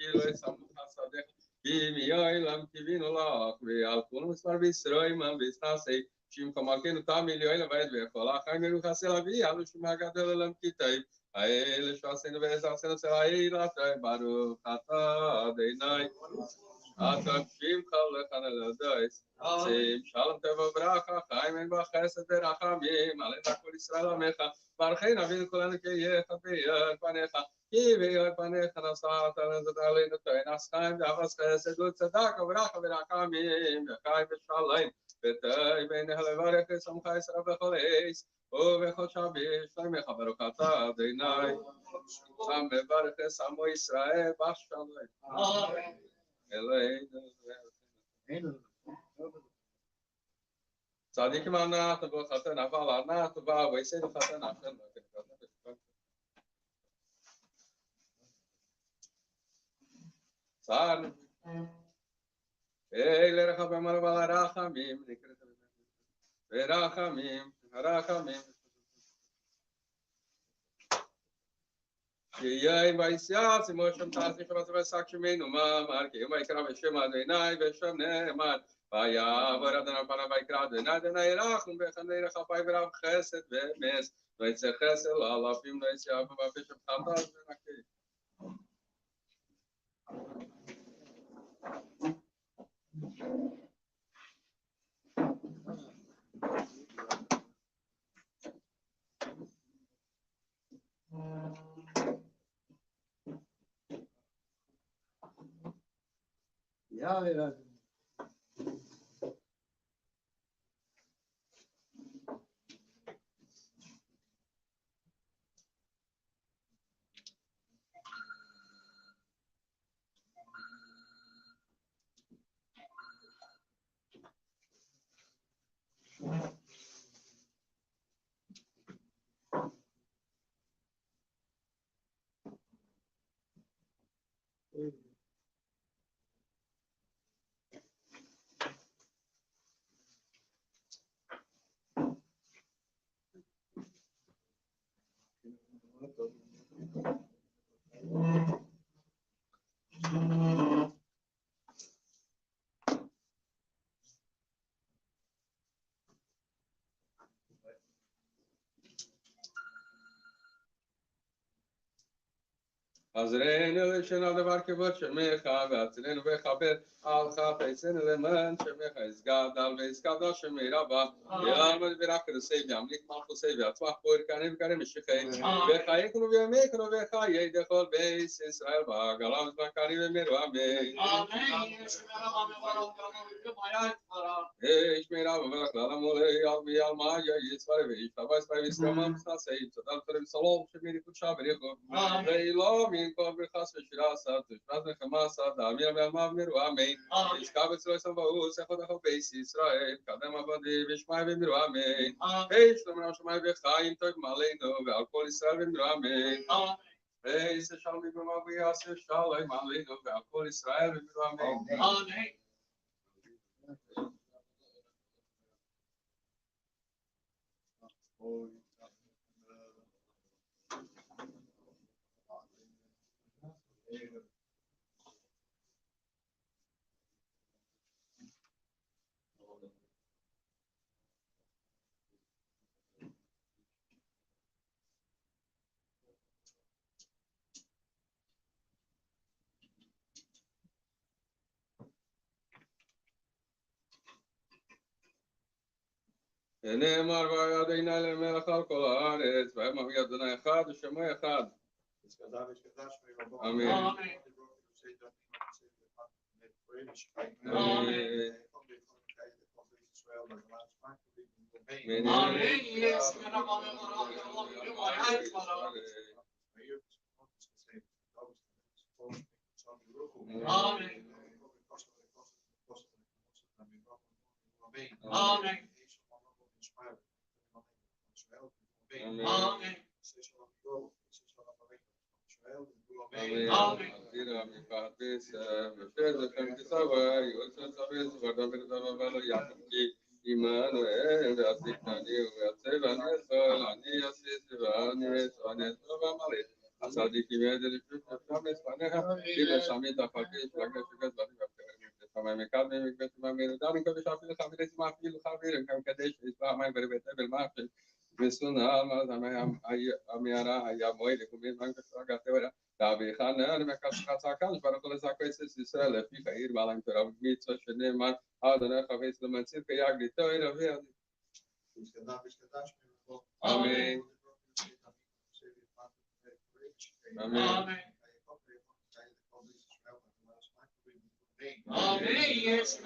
כי לא ישמח שדך, כי מיועי לם קיווינו לך, ועל כל מספר בישראל מן ויסתעשי, שמך מלכנו תמיד יועי לבית וכל החיים מלוכסי להביא, עלו שמה גדול עולם כיתאי, האלה שעשינו ועזרנו צלעי לתאי, ברוך אתה אדוני. התקשיב לכאן אל הדייס, שים שלום טוב וברכה, חיים אין בחסד ורחמים, עליך כל ישראל עמך, ברכנו אבינו כולנו כי יהיה אחד ביד פניך, כי ביד פניך נשאת עלינו תנס חיים ואהבת חסד וצדק וברכה ורחמים, וחיים ושלום, ותהי בעיניך לברך ושמך ישראל בכל עץ, ובכל שביש שלמך ברוך אתה אדוני, המברך עמו ישראל בשלום. צדיקים אנחנו בחתן אבל אנחנו בא ויסד חתן אחר צאר לרחמים על הרחמים ורחמים רחמים שיהיה וייסעס מושם תעשי שבעת ושק שמנו מאמר כי יום יקרא בשם אדוני ושם נאמר ויעבור אדוני פניו ויקרא אדוני אדוני ירחם בחנני רחבי ורב חסד ואמס לא יצא חסד לאלפים לא יצא אבו ובשם חטא ונקי יאללה. עזרנו לשנה דבר כבוד שמך והצילנו וכבד על חפצנו למען שמך יסגדל ויסגדל שמי רבה יעמוד ברקדוסי וימליך מלכוסי ויצמח פור קנים וקרים משיחי וחיינו וימינו וחיי דכל בית ישראל בעגלה וזמן קרים ומירו אמן ישמרה וברך לעמולי ערבי על מאיה יספר וישתבע יספר ויסרמם סנסי צדל תרם סלום שמירי קודשה בריחו ואילו כל ברכס ושירה עשת, ושפט נחמה עשת, דאמיר ועלמה ומירו אמן. יזכה בצלו יסמבאו, סכות אחו בייס ישראל, קדם עבדי ושמי ומירו אמן. שלום שמי וחיים טוב מעלינו, ועל כל ישראל ומירו אמן. יעשה שלום בגרמה ויעשה שלום עלינו, ועל כל ישראל ומירו אמן. נאמר וידענו למלך על כל הארץ, ויאמר אדוני אחד ושמו אחד. אמן. הצדיקים ידע לפשוט נפשם לפניך, דיבר שמית הפרקי, פלגה שגז בנים והפקרים, ושמיים מקדמים, מקבץ ומאמין, דני קודש אפילו חבירי סמך אפילו חבירים, כמקדש ויסבח המים ברבית אבל מאפל, וסונה אלמז המערה היה מועד לקומים מים כשרגע תאורה, תאבי חנה למקס חצה כאן, שברוך לזעקו אסס ישראל, לפיך עיר בעלם תורה ומצווה שנאמר, אדוני חפץ למציר כיגדי תאורה ויעדי. אמן. Amen. Amen. Yes.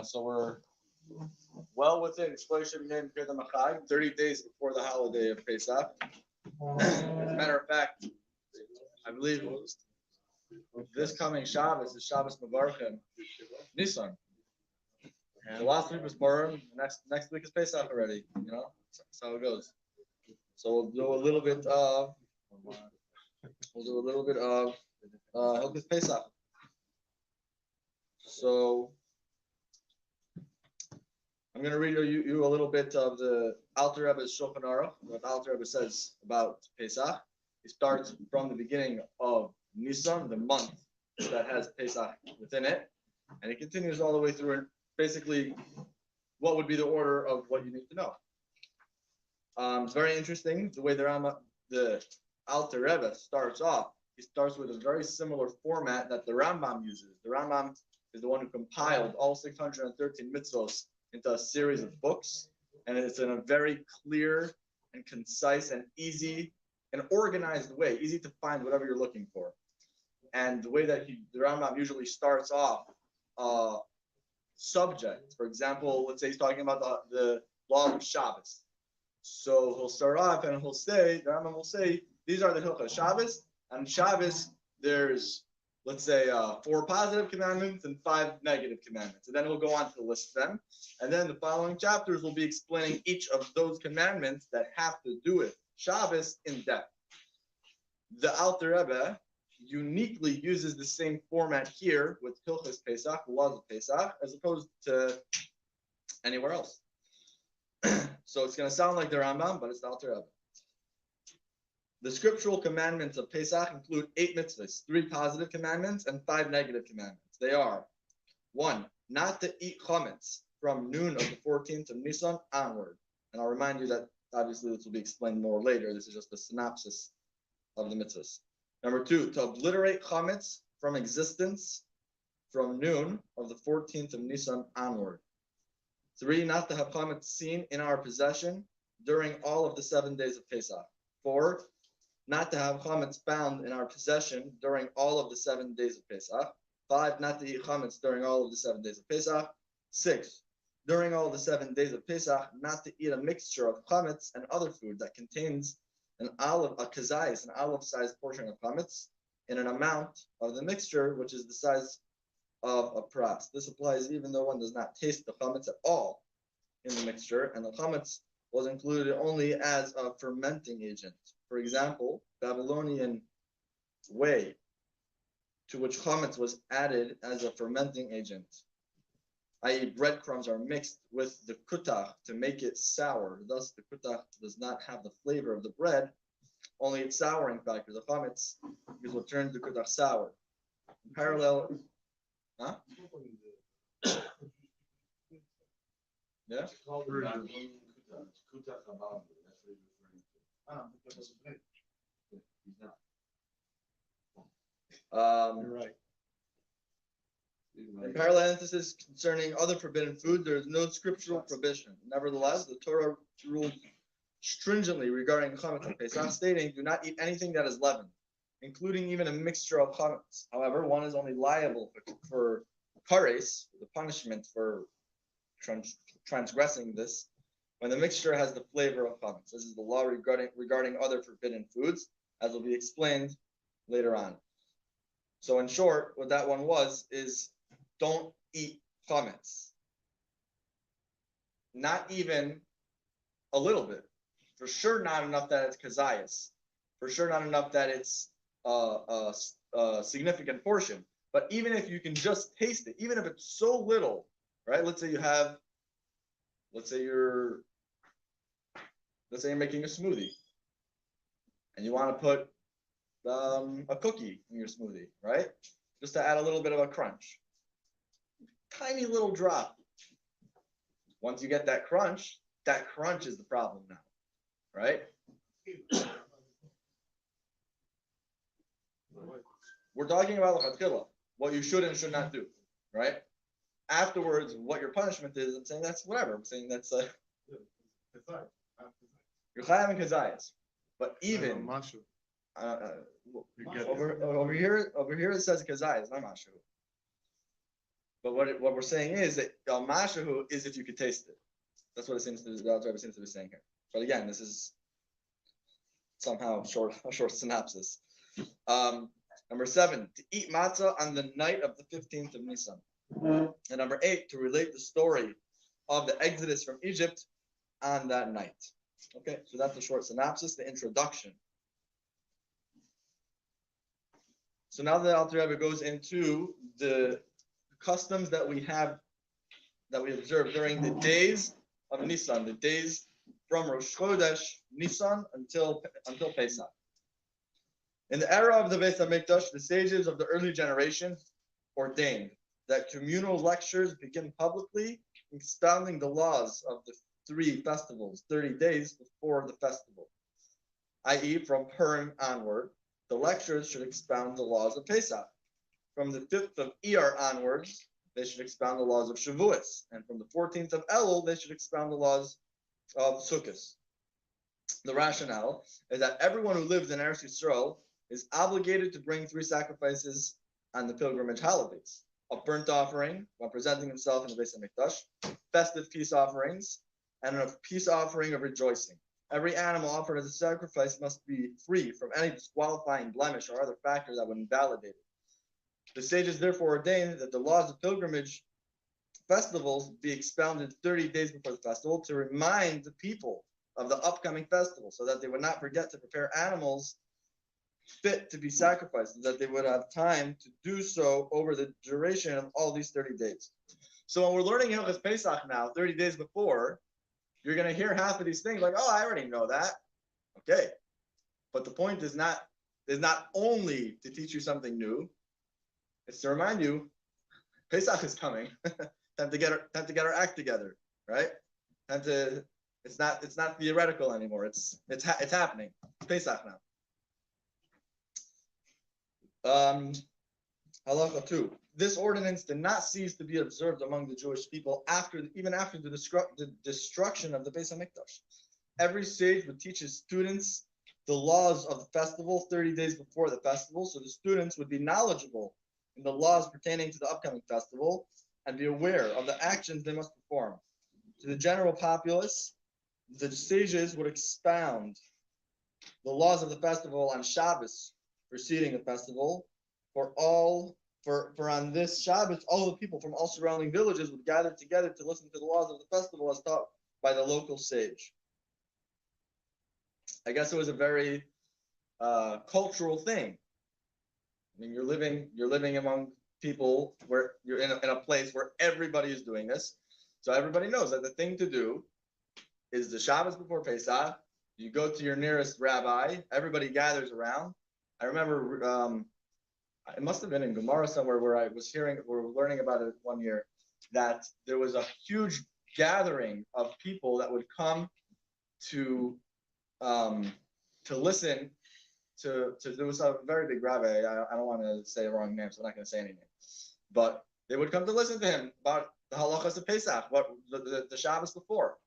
So we're well within Shloshim Yom Kippur Machag, 30 days before the holiday of Pesach. As a matter of fact, I believe this coming Shabbos is Shabbos Mevarchim Nisan. The last week was Purim, next week is Pesach already. You know, that's how it goes. So we'll do a little bit of Hilchos Pesach. So I'm going to read you a little bit of the Alter Rebbe's Shulchan Aruch, what the Alter Rebbe says about Pesach. He starts from the beginning of Nisan, the month that has Pesach within it, and he continues all the way through it. Basically, what would be the order of what you need to know? It's very interesting the way the Alter Rebbe starts off. He starts with a very similar format that the Rambam uses. The Rambam is the one who compiled all 613 mitzvos into a series of books, and it's in a very clear and concise and easy and organized way, easy to find whatever you're looking for. And the way that the Rambam usually starts off subject, for example, let's say he's talking about the law of Shabbos. So he'll start off and the Rambam will say, these are the Hilchos Shabbos, and Shabbos there's, let's say, 4 positive commandments and 5 negative commandments. And then we'll go on to list them. And then the following chapters will be explaining each of those commandments that have to do with Shabbos in depth. The Alter Rebbe uniquely uses the same format here with Hilchos Pesach, the laws of Pesach, as opposed to anywhere else. So it's going to sound like the Rambam, but it's the Alter Rebbe. The scriptural commandments of Pesach include 8 mitzvahs, 3 positive commandments and 5 negative commandments. They are: 1, not to eat chametz from noon of the 14th of Nisan onward. And I'll remind you that obviously this will be explained more later. This is just a synopsis of the mitzvahs. Number 2, to obliterate chametz from existence from noon of the 14th of Nisan onward. 3, not to have chametz seen in our possession during all of the 7 days of Pesach. 4, not to have chametz found in our possession during all of the 7 days of Pesach. 5, not to eat chametz during all of the 7 days of Pesach. 6, during all the 7 days of Pesach, not to eat a mixture of chametz and other food that contains a kazayis, an olive-sized portion of chametz, in an amount of the mixture which is the size of a pras. This applies even though one does not taste the chametz at all in the mixture, and the chametz was included only as a fermenting agent. For example, Babylonian whey, to which chametz was added as a fermenting agent, i.e. breadcrumbs are mixed with the kutach to make it sour. Thus, the kutach does not have the flavor of the bread, only its souring factor. The chametz is what turns the kutach sour. In parallel, huh? Yeah? You're right. In parallel emphasis concerning other forbidden food, there is no scriptural prohibition. Nevertheless, the Torah ruled stringently regarding chametz and Pesach, stating, "Do not eat anything that is leavened, including even a mixture of chametz. However, one is only liable for kares, the punishment for transgressing this, when the mixture has the flavor of chametz. This is the law regarding other forbidden foods, as will be explained later on. So in short, what that one was is don't eat chametz. Not even a little bit. For sure not enough that it's kazayas. For sure not enough that it's a significant portion. But even if you can just taste it, even if it's so little, right? Let's say you're making a smoothie and you want to put a cookie in your smoothie, right? Just to add a little bit of a crunch. Tiny little drop. Once you get that crunch is the problem now, right? We're talking about l'chatchila, what you should and should not do, right? Afterwards, what your punishment is, I'm saying that's whatever. I'm saying that's you're chayav and kazayas, but even over here it says kazayas, not mashu. But what we're saying is that mashu is if you could taste it. That's what it seems to be. That's what it seems to be saying here. But again, this is somehow a short synopsis. Number 7, to eat matzah on the night of the 15th of Nisan. And number 8, to relate the story of the exodus from Egypt on that night. Okay, so that's the short synopsis, the introduction. So now the Alter Rebbe goes into the customs that we observe during the days of Nisan, the days from Rosh Chodesh Nisan until Pesach. In the era of the Beis HaMikdash, the sages of the early generation ordained that communal lectures begin publicly expounding the laws of the 3 festivals 30 days before the festival, i.e. from Purim onward. The lectures should expound the laws of Pesach. From the 5th of Iyar onwards, they should expound the laws of Shavuos, and from the 14th of Elul, they should expound the laws of Sukkot. The rationale is that everyone who lives in Eretz Yisrael is obligated to bring 3 sacrifices on the pilgrimage holidays: a burnt offering when presenting himself in the Beis HaMikdash, festive peace offerings, and a peace offering of rejoicing. Every animal offered as a sacrifice must be free from any disqualifying blemish or other factor that would invalidate it. The sages therefore ordained that the laws of pilgrimage festivals be expounded 30 days before the festival to remind the people of the upcoming festival, so that they would not forget to prepare animals fit to be sacrificed, so that they would have time to do so over the duration of all these 30 days. So when we're learning Hilchos Pesach now, 30 days before, you're going to hear half of these things like, oh, I already know that. Okay. But the point is not only to teach you something new, it's to remind you, Pesach is coming. time to get our act together, right? It's not theoretical anymore. It's happening. Pesach now. Halacha 2. This ordinance did not cease to be observed among the Jewish people even after the destruction of the Beis HaMikdash. Every sage would teach his students the laws of the festival 30 days before the festival, so the students would be knowledgeable in the laws pertaining to the upcoming festival and be aware of the actions they must perform. To the general populace, the sages would expound the laws of the festival on Shabbos preceding the festival. For on this Shabbos, all the people from all surrounding villages would gather together to listen to the laws of the festival as taught by the local sage. I guess it was a very cultural thing. I mean, you're living among people where you're in a place where everybody is doing this, so everybody knows that the thing to do is the Shabbos before Pesach. You go to your nearest rabbi. Everybody gathers around. I remember. It must have been in Gemara somewhere where we were learning about it one year, that there was a huge gathering of people that would come to listen to there was a very big rabbi. I don't want to say the wrong name, so I'm not going to say any name. But they would come to listen to him about the halachas of Pesach, what the Shabbos before.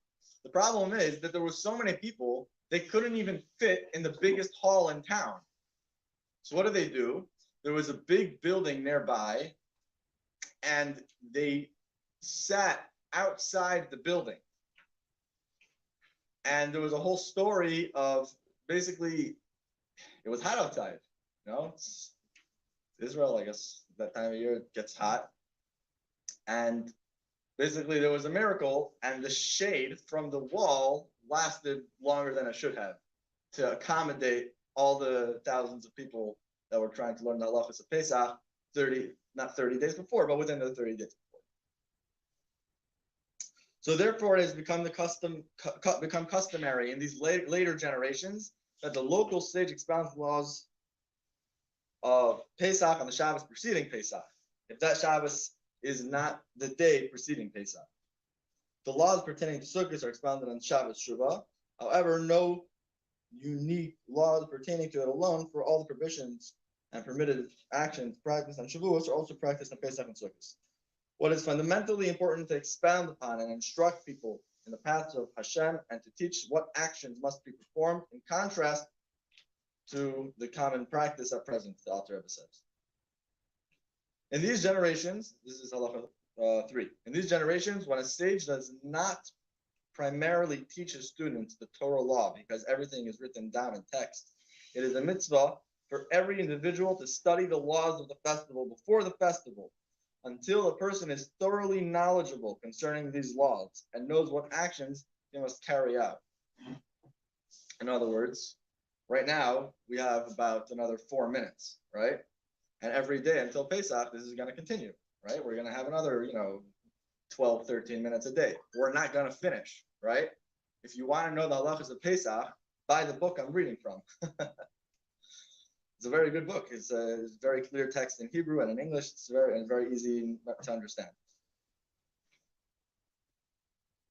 The problem is that there were so many people, they couldn't even fit in the biggest hall in town. So what do? There was a big building nearby and they sat outside the building. And there was a whole story of basically it was hot outside. It's Israel, I guess that time of year it gets hot. And basically there was a miracle, and the shade from the wall lasted longer than it should have to accommodate all the thousands of people that were trying to learn the halachas of Pesach not 30 days before, but within the 30 days before. So therefore it has become customary in these later generations that the local sage expounds laws of Pesach on the Shabbos preceding Pesach, if that Shabbos is not the day preceding Pesach. The laws pertaining to Sukkot are expounded on Shabbos Shuvah. However, no unique laws pertaining to it alone, for all the provisions and permitted actions practiced on Shavuos are also practiced on Pesach and Sukkot. What is fundamentally important to expound upon and instruct people in the paths of Hashem, and to teach what actions must be performed, in contrast to the common practice at present, the Alter Rebbe says. In these generations, this is halacha 3. In these generations, when a sage does not primarily teach his students the Torah law, because everything is written down in text, it is a mitzvah for every individual to study the laws of the festival before the festival, until a person is thoroughly knowledgeable concerning these laws and knows what actions he must carry out. In other words, right now we have about another 4 minutes, right? And every day until Pesach, this is going to continue, right? We're going to have another, 12, 13 minutes a day. We're not going to finish, right? If you want to know the halachas of Pesach, buy the book I'm reading from. It's a very good book. It's a very clear text in Hebrew and in English. It's very easy to understand.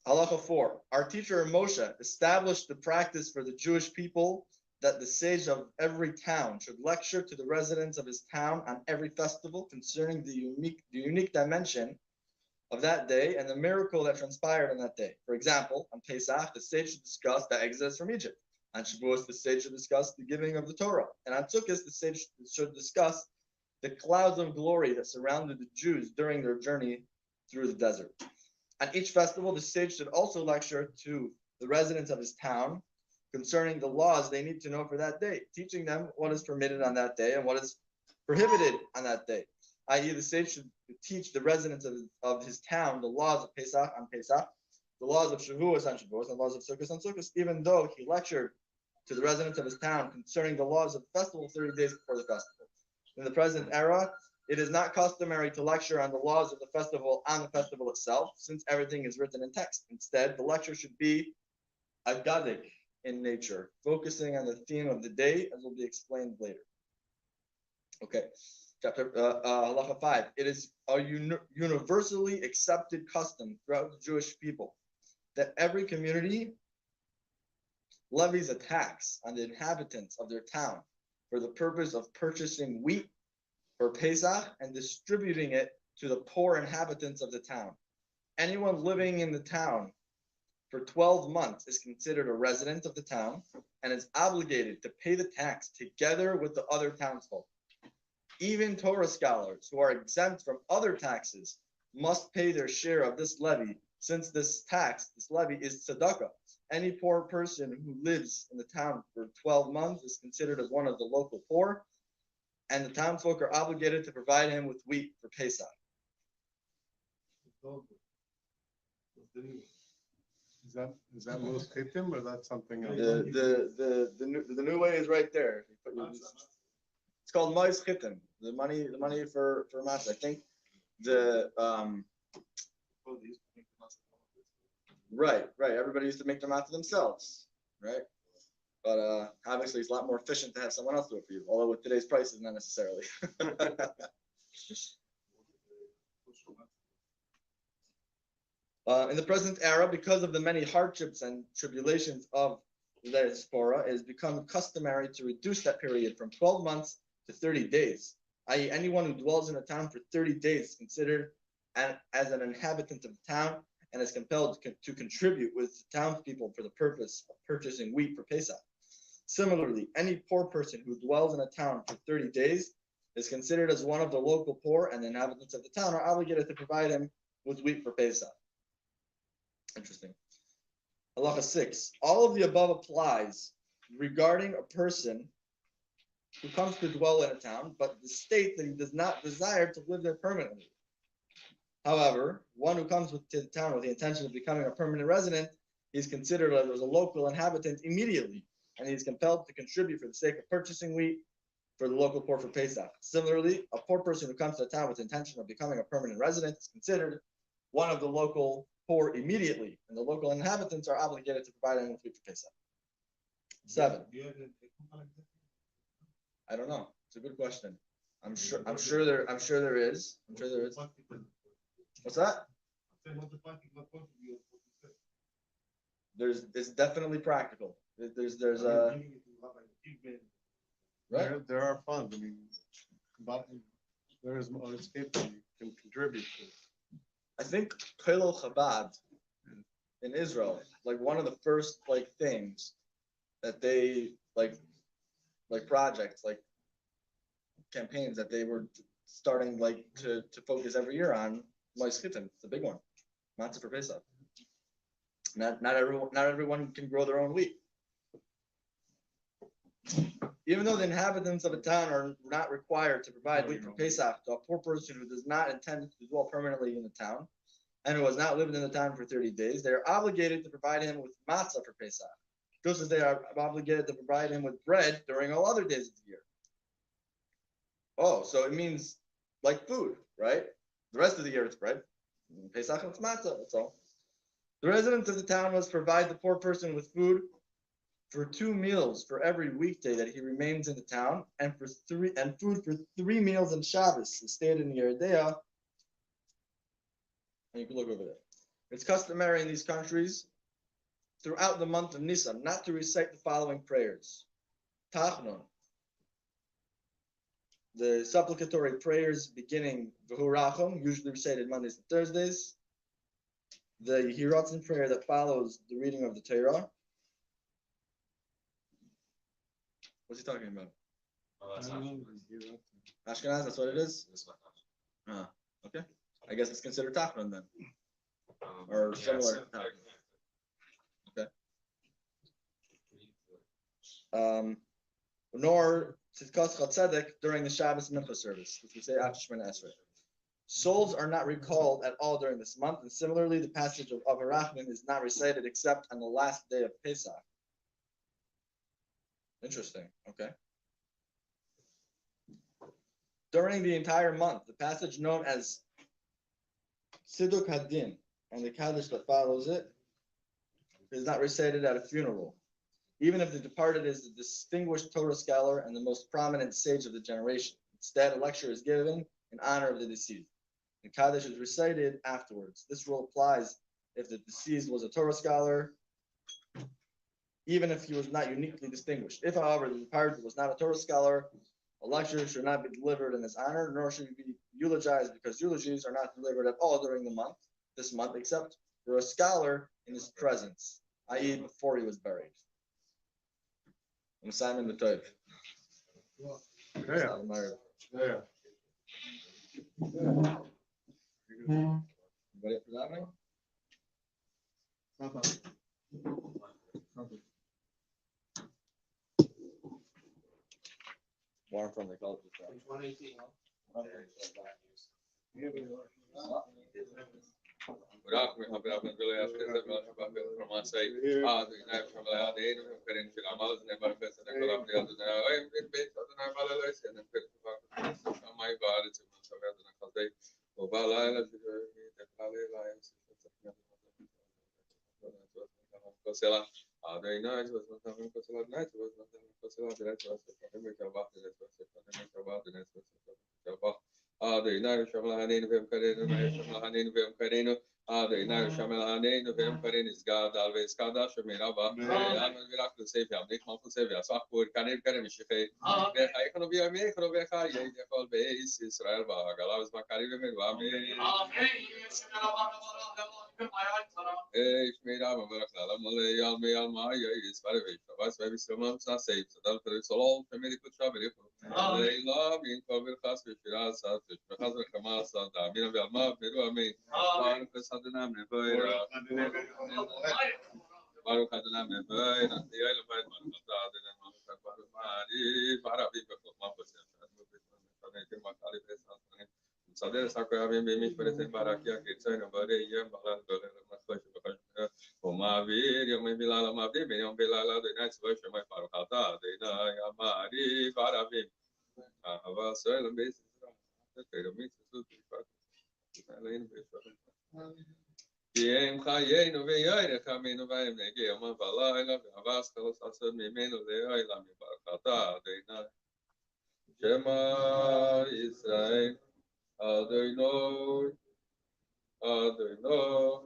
Halacha 4. Our teacher Moshe established the practice for the Jewish people that the sage of every town should lecture to the residents of his town on every festival concerning the unique dimension of that day and the miracle that transpired on that day. For example, on Pesach, the sage should discuss the exodus from Egypt. On Shavuos, the sage should discuss the giving of the Torah. And on Sukkot, the sage should discuss the clouds of glory that surrounded the Jews during their journey through the desert. On each festival, the sage should also lecture to the residents of his town concerning the laws they need to know for that day, teaching them what is permitted on that day and what is prohibited on that day. I.e., the sage should teach the residents of his town the laws of Pesach on Pesach, the laws of Shavuos on Shavuos, and the laws of Sukkot on Sukkot, even though he lectured to the residents of his town concerning the laws of the festival 30 days before the festival. In the present era, it is not customary to lecture on the laws of the festival on the festival itself, since everything is written in text. Instead, the lecture should be agadic in nature, focusing on the theme of the day, as will be explained later. Okay, chapter halacha 5. It is a universally accepted custom throughout the Jewish people that every community levies a tax on the inhabitants of their town for the purpose of purchasing wheat for Pesach and distributing it to the poor inhabitants of the town. Anyone living in the town for 12 months is considered a resident of the town and is obligated to pay the tax together with the other townsfolk. Even Torah scholars who are exempt from other taxes must pay their share of this levy, since this levy is tzedakah. Any poor person who lives in the town for 12 months is considered as one of the local poor, and the townsfolk are obligated to provide him with wheat for Pesach. Is that most chitim, or that's something else? The new way is right there. It's called mois chitim. The money for matzah. I think Right. Everybody used to make their matzah themselves, right? But obviously, it's a lot more efficient to have someone else do it for you. Although with today's prices, not necessarily. In the present era, because of the many hardships and tribulations of the diaspora, it has become customary to reduce that period from 12 months to 30 days. I.e., anyone who dwells in a town for 30 days is considered as an inhabitant of the town and is compelled to contribute with the townspeople for the purpose of purchasing wheat for Pesach. Similarly, any poor person who dwells in a town for 30 days is considered as one of the local poor, and the inhabitants of the town are obligated to provide him with wheat for Pesach. Interesting. Halacha 6. All of the above applies regarding a person who comes to dwell in a town, but the state that he does not desire to live there permanently. However, one who comes to the town with the intention of becoming a permanent resident, he's considered as a local inhabitant immediately, and he's compelled to contribute for the sake of purchasing wheat for the local poor for Pesach. Similarly, a poor person who comes to the town with the intention of becoming a permanent resident is considered one of the local poor immediately, and the local inhabitants are obligated to provide him with wheat for Pesach. 7. I don't know. It's a good question. I'm sure there is. What's that? It's definitely practical. There's a right. There are funds. I mean, but there is more escape that you can contribute to. I think Kollel Chabad in Israel, like one of the first like things that they like projects, like campaigns that they were starting like to focus every year on Moischitim. It's a big one. Matzah for Pesach. Not everyone can grow their own wheat. Even though the inhabitants of a town are not required to provide wheat for Pesach to a poor person who does not intend to dwell permanently in the town and who has not lived in the town for 30 days, they are obligated to provide him with matzah for Pesach, just as they are obligated to provide him with bread during all other days of the year. Oh, so it means like food, right? The rest of the year it's bread. Pesach it's matzah, that's all. The residents of the town must provide the poor person with food for 2 meals for every weekday that he remains in the town, and food for 3 meals on Shabbos, as stated in Yeridea. And you can look over there. It's customary in these countries throughout the month of Nisan not to recite the following prayers. Tachnon, the supplicatory prayers beginning V'hurachom, usually recited Mondays and Thursdays. The Yehiratzin prayer that follows the reading of the Torah. What's he talking about? Ashkenaz, that's what it is? Okay. I guess it's considered Tachnon then. Or similar. Okay. Nor Tzidkas Chatzedek during the Shabbos Mincha service, which we say after Shemona Esrei. Souls are not recalled at all during this month, and similarly, the passage of Avarachmin is not recited except on the last day of Pesach. Interesting. Okay. During the entire month, the passage known as Siduk Hadin and the Kaddish that follows it is not recited at a funeral, even if the departed is a distinguished Torah scholar and the most prominent sage of the generation. Instead, a lecture is given in honor of the deceased. The Kaddish is recited afterwards. This rule applies if the deceased was a Torah scholar, even if he was not uniquely distinguished. If, however, the departed was not a Torah scholar, a lecture should not be delivered in his honor, nor should he be eulogized, because eulogies are not delivered at all during this month, except for a scholar in his presence, i.e., before he was buried. I'm Simon the Toiv. Yeah. Ready for that one? Warm from the college. ורק מחבר בן ולא ישכז ולא פרומסי אדוני שמלה אדוני וקרן של עמל זה נבר פסד כל אבני אדוני אוהב בית אדוני עמל אלוהי סיידן פרק שמאי בארץ ומשווה אדוני חזי ובלילה שתקלה לילה כוסלה אדוני נאי was not כוסלה night was not כוסלה direct was כוסלה מקרבת אדוני שמלה ענינו ומקרנו שמלה ענינו ומקרנו אדוני שמל ענינו ומקרן יסגד על ויסגדה שמרבה יעמד ורק לסייף יעמדיך מלכוסי ויעסח פור קרן קרן משיחי וחייכנו בימיכנו וחיי כל בייס ישראל והגלה וזמן קריב ומרבה שמרה מברך לעלה מולי על מי על מה יספר וישתבס ויסרמן סנסי סדל פריסולול שמרי קודשה וריחו Leila, min kol birchas v'shira asat, v'shbechas v'chama asat, da'amina v'alma, v'ru amin. Baruch v'sadonam nevoira. Baruch Adonai Mevoy, Nasiya Lebayit Baruch Ata Adonai Malchut Baruch Ma'ari, Baravi B'Chokma B'Shem Shadu B'Shem Shadu Makali B'Shem Sader Sakoyavim B'Mish B'Shem Barakia Kitzay Navare Yom Balal Doler Machosh B'Chosh Umavir Yom Bilal Umavir Yom Bilal Adonai Tzvay Shemay Baruch Ata Adonai Amari Baravim Ahava Soel B'Shem Shadu B'Shem Shadu Yem Chayenu v'Yayrech Aminu v'Yem Negi Yom V'Layla v'Havas Chalos Asad Mimenu Le'Olam Mibarachata Adonai Shema Yisrael Adonai Adonai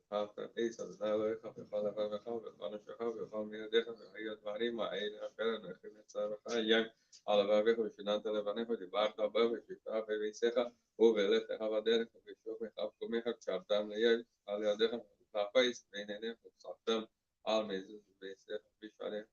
Chafra Eis Adonai Elohecha V'Chol Levavecha V'Chol Nefshecha V'Chol Minedecha V'Chayot Dvarim Ha'ein Asher Anochem Etzavcha Yem Al Levavecha V'Shinanta Levanecha Dibarta Bo V'Shifta B'Veisecha ובלך בדרך ובשוק מחב קומך כשעבדם ליל על ידיך להפייס בין עיניך ופסחתם על מזוז ובייסך בשעריך.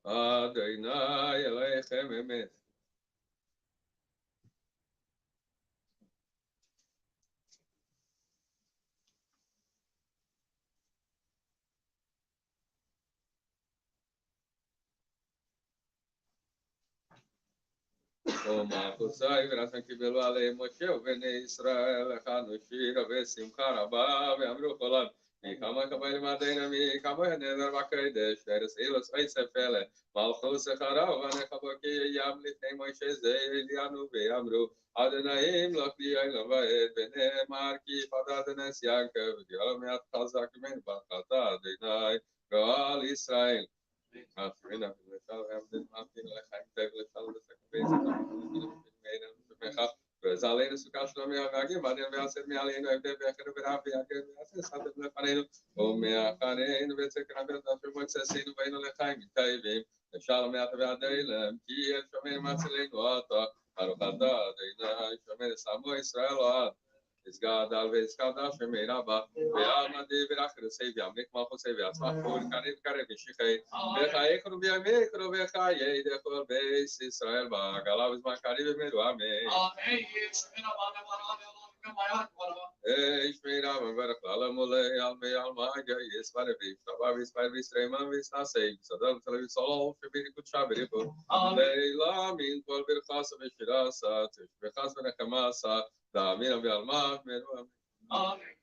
אדוני אלוהיכם אמת. ומלכוסי ורצון קיבלו עליהם משה ובני ישראל הכנו שירה ושמחה רבה ואמרו כולם מי כמה קבל למדינה מי כמה נדר בקדש ארץ אילוס עשף אלה מלכוס חרב ונכבו כי ים לפני משה זה עליינו ואמרו אדוני ימלוך לי אלוהים ועת ונאמר כי פדה נס יעקב וגאל מעט חזק ממנו ברכתה אדוני גואל ישראל. Afterina, the child have been happy like I'm able to tell the second base. Zalena Sukashlomi Avagi, Madian Vasset Mialino, if they back at Rafi, I can something left on it. O Mea Karen, the Veteran after what says in Vano Lechaim, Tavim, the Shalom Atavadel, Kia, Shomen Matzelin, Wata, Arukata, the Shomen Samo Israel. Is God always Kadash Meraba, Veama de Veracher Savia, make Malco Savia, Smart, Karim Karim, Shikay, Vecha Ekrubia, Mekrovecha, the whole base Israel, Galavis Macaribe Meruame. Ishmira, Veracala Mole, Alme Almaga, yes, Paravis, Tabavis, Paris, Raymond, Vista Save, Sadam Televisol, Fibri Kuchabibu, Leila, mean Volver Casa Mishirasa, Vechas Venacamasa. Da'amina v'alma v'meru amin.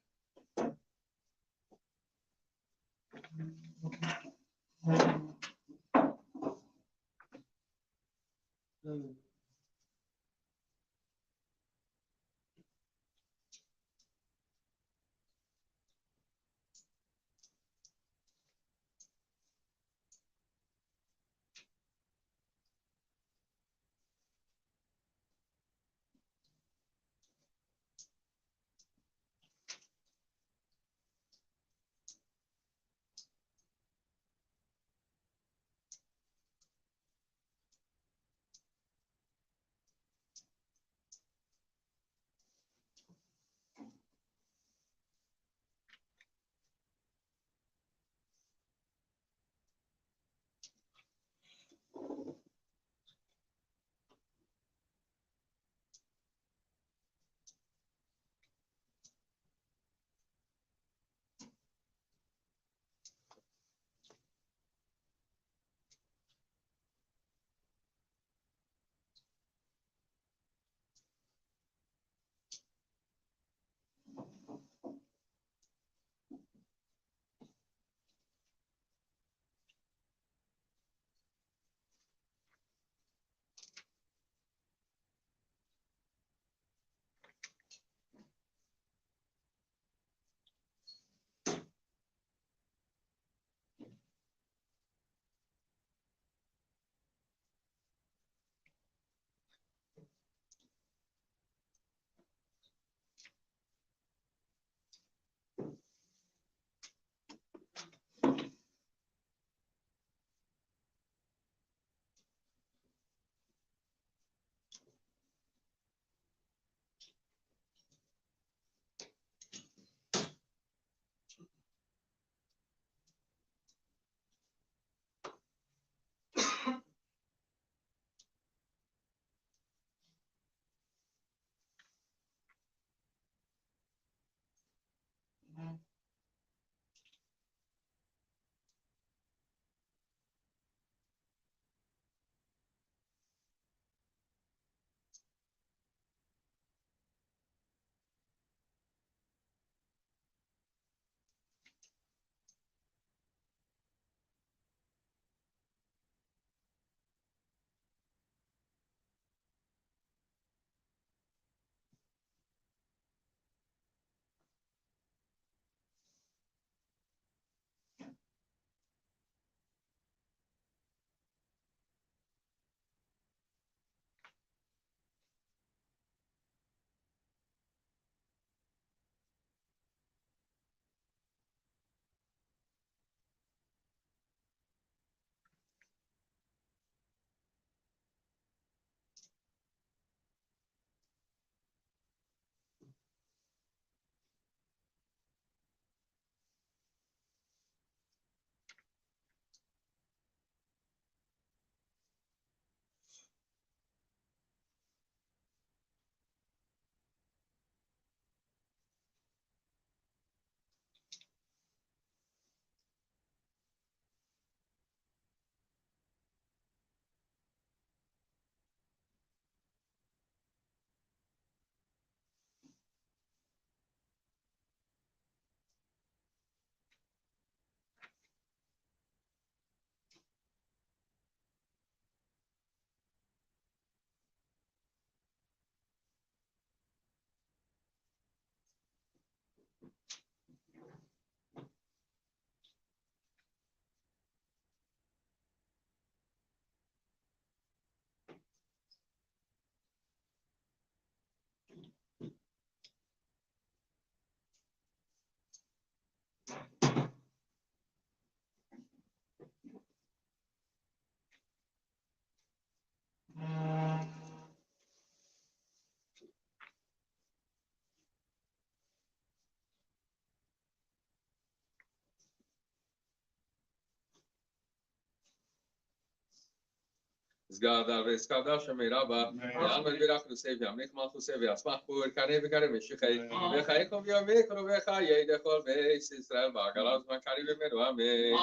Zgada vezkada shemiraba. Yalma birach nusev yamik malchusev yasmach pur kare v'kare mishichay. V'chaykom yomikro v'chayei dechol beis Yisrael ba'agalat makari v'meru amen.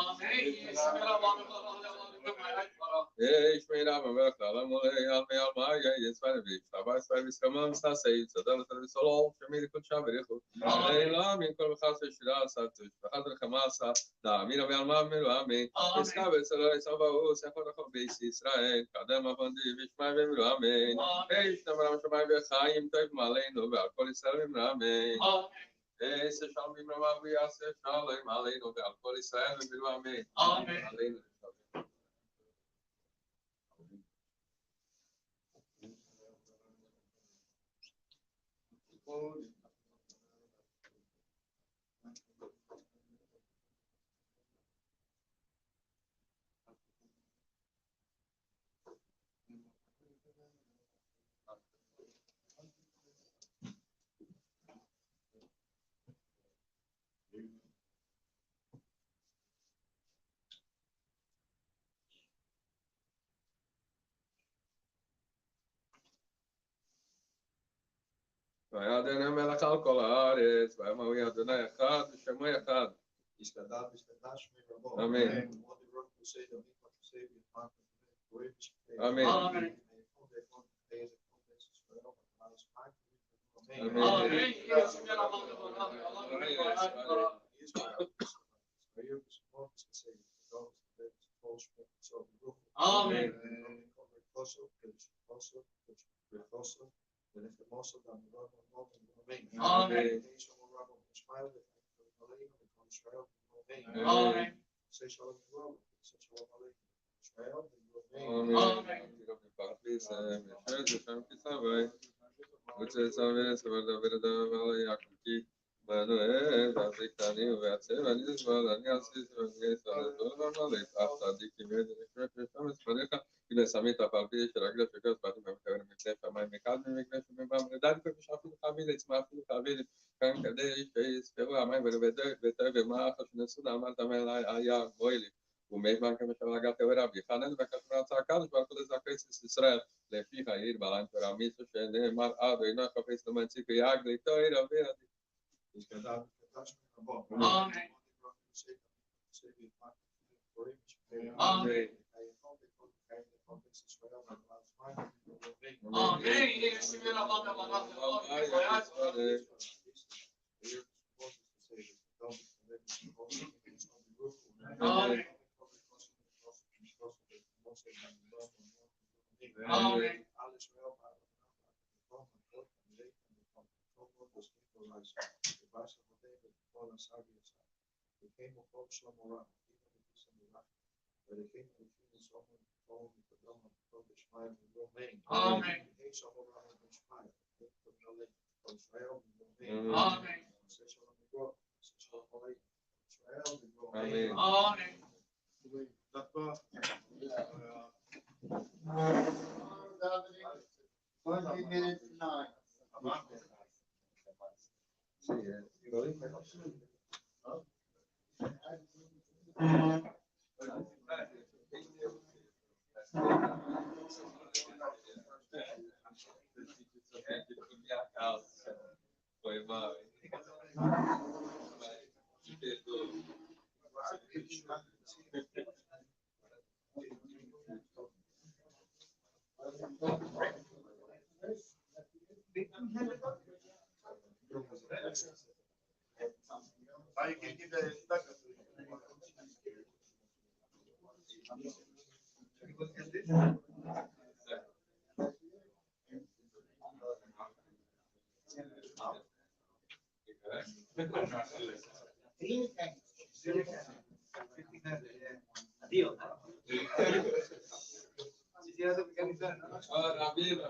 Shmiraba v'chal amolei almei almaya yisvar v'yishtaba yisvar v'skamam sasei tzadal v'solol shemir kudsha v'richu. Leila min kol v'chas v'shira satush v'chad v'chamasa da'amina v'alma v'meru amen. V'ska v'tzalo yisava u'sechor v'chol beis Yisrael kadem avondi v'shmai v'meru amen. V'yishtamar v'shamai v'chayim toiv maleinu v'al kol Yisrael v'meru amen. Yisrael shalom v'mrama v'yaseh shalom aleinu v'al kol Yisrael v'meru amen. Aleinu. ויעדנה מלך על כל הארץ, ויאמר אדוני אחד ושמו אחד. אמן. אמן. Amen. Manuel, Africani, Versevani, Valani, Assis, כנסמית הפלפי של רגל שקר ספרטים במקבל מקלף המים מקד ממקלף ובמרדד כפשעפים חביל עצמאפים חביל כאן כדי שיספרו המים ותוי ומה שנשאו לעמד המל היה גוילי ומזמן כמשל הגת ורבי חנן וכשמר הצעקה שברחו לזקריס ישראל לפיך העיר בעליים תורמיסו שנאמר עד אינו חפש למנציק ויאג ליטוי רבי עדי Amen. Rabino.